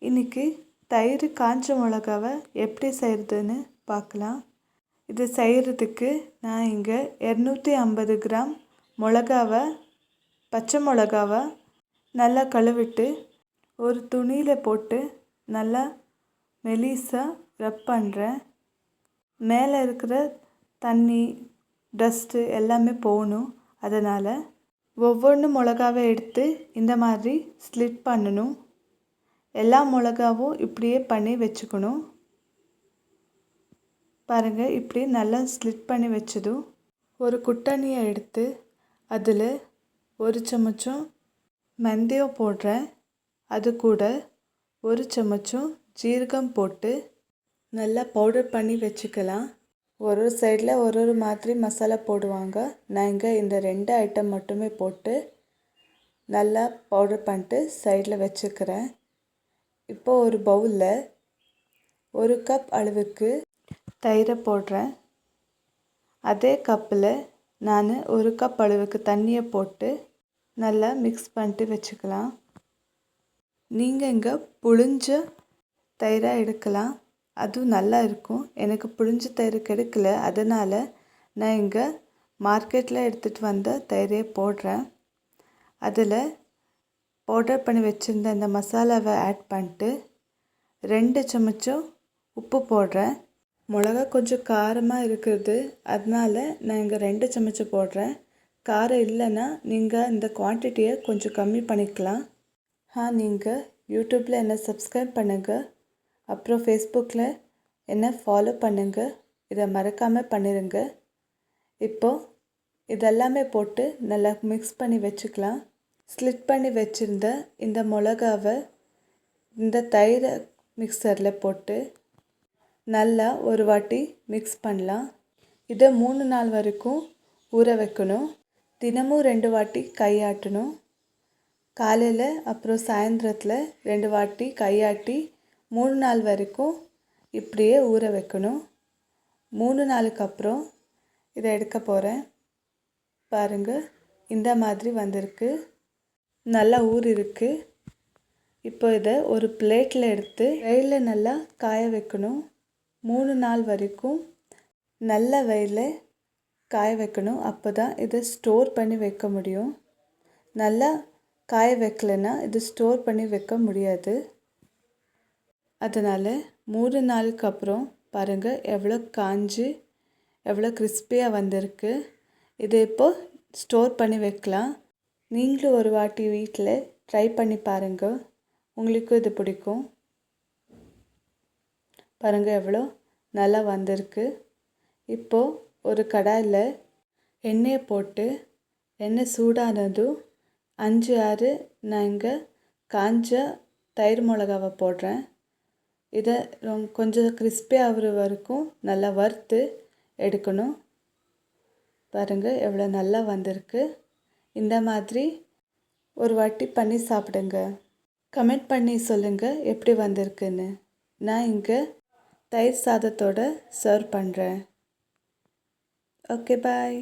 இன்றைக்கி தயிர் காஞ்ச மிளகாவை எப்படி செய்கிறதுன்னு பார்க்கலாம். இது செய்கிறதுக்கு நான் இங்கே 250 கிராம் மிளகாவை, பச்சை மிளகாவை நல்லா கழுவிட்டு ஒரு துணியில் போட்டு நல்லா மெலிசாக ரப் பண்ணுறேன். மேலே இருக்கிற தண்ணி, டஸ்ட்டு எல்லாமே போகணும். அதனால் ஒவ்வொன்று மிளகாவை எடுத்து இந்த மாதிரி ஸ்லிட் பண்ணணும். எல்லா மிளகாவும் இப்படியே பண்ணி வச்சுக்கணும். பாருங்கள், இப்படி நல்லா ஸ்லிட் பண்ணி வச்சதும் ஒரு குட்டாணியை எடுத்து அதில் ஒரு சமச்சம் வெந்தயம் போடுறேன். அது கூட ஒரு சமச்சம் ஜீரகம் போட்டு நல்லா பவுடர் பண்ணி வச்சுக்கலாம். ஒரு சைடில் ஒரு மாதிரி மசாலா போடுவாங்க. நான் இங்கே இந்த 2 ஐட்டம் மட்டுமே போட்டு நல்லா பவுடர் பண்ணிட்டு சைடில் வச்சுக்கிறேன். இப்போது ஒரு பவுலில் 1 கப் அளவுக்கு தயிரை போடுறேன். அதே கப்பில் நான் 1 கப் அளவுக்கு தண்ணியை போட்டு நல்லா மிக்ஸ் பண்ணிட்டு வச்சுக்கலாம். நீங்கள் இங்கே புளிஞ்ச தயிராக எடுக்கலாம், அதுவும் நல்லா இருக்கும். எனக்கு புளிஞ்ச தயிர் கிடைக்கல, அதனால் நான் இங்கே மார்க்கெட்டில் எடுத்துகிட்டு வந்த தயிரே போடுறேன். அதில் பவுடர் பண்ணி வச்சுருந்த இந்த மசாலாவை ஆட் பண்ணிட்டு 2 சமச்சம் உப்பு போடுறேன். மிளகா கொஞ்சம் காரமாக இருக்கிறது, அதனால் நான் இங்கே 2 சமச்சம் போடுறேன். காரம் இல்லைன்னா நீங்கள் இந்த குவான்டிட்டியை கொஞ்சம் கம்மி பண்ணிக்கலாம். நீங்கள் யூடியூப்பில் என்னை சப்ஸ்கிரைப் பண்ணுங்கள், அப்புறம் ஃபேஸ்புக்கில் என்னை ஃபாலோ பண்ணுங்கள். இதை மறக்காமல் பண்ணிடுங்க. இப்போது இதெல்லாமே போட்டு நல்லா மிக்ஸ் பண்ணி வச்சுக்கலாம். ஸ்லிட் பண்ணி வச்சுருந்த இந்த மிளகாவை இந்த தயிர் மிக்சரில் போட்டு நல்லா ஒரு வாட்டி மிக்ஸ் பண்ணலாம். இதை 3 நாள் வரைக்கும் ஊற வைக்கணும். தினமும் 2 வாட்டி கையாட்டணும். காலையில் அப்புறம் சாயந்தரத்தில் 2 வாட்டி கையாட்டி 3 நாள் வரைக்கும் இப்படியே ஊற வைக்கணும். 3 நாளுக்கு அப்புறம் இதை எடுக்க போகிறேன். பாருங்கள், இந்த மாதிரி வந்திருக்கு, நல்லா ஊறிருக்கு. இப்போ இதை ஒரு பிளேட்டில் எடுத்து வெயிலில் நல்லா காய வைக்கணும். 3 நாள் வரைக்கும் நல்ல வெயிலில் காய வைக்கணும். அப்போ தான் இதை ஸ்டோர் பண்ணி வைக்க முடியும். நல்லா காய வைக்கலைன்னா இது ஸ்டோர் பண்ணி வைக்க முடியாது. அதனால் 3 நாளுக்கு அப்புறம் பாருங்கள் எவ்வளோ காஞ்சி எவ்வளோ கிறிஸ்பியாக வந்திருக்கு. இதை இப்போது ஸ்டோர் பண்ணி வைக்கலாம். நீங்களும் ஒரு வாட்டி வீட்டில் ட்ரை பண்ணி பாருங்கள், உங்களுக்கும் இது பிடிக்கும். பாருங்கள் எவ்வளோ நல்லா வந்திருக்கு. இப்போது ஒரு கடாயில் எண்ணெயை போட்டு எண்ணெய் சூடானதும் 5-6 நான் இங்கே காஞ்ச தயிர் மிளகாவை போடுறேன். இதை கொஞ்சம் கிறிஸ்பியாக ஆகிற வரைக்கும் நல்லா வறுத்து எடுக்கணும். பாருங்கள் எவ்வளோ நல்லா வந்திருக்கு. இந்த மாதிரி ஒரு வாட்டி பண்ணி சாப்பிடுங்க. கமெண்ட் பண்ணி சொல்லுங்கள் எப்படி வந்திருக்குன்னு. நான் இங்கே தயிர் சாதத்தோடு சர்வ் பண்ணுறேன். ஓகே, பாய்.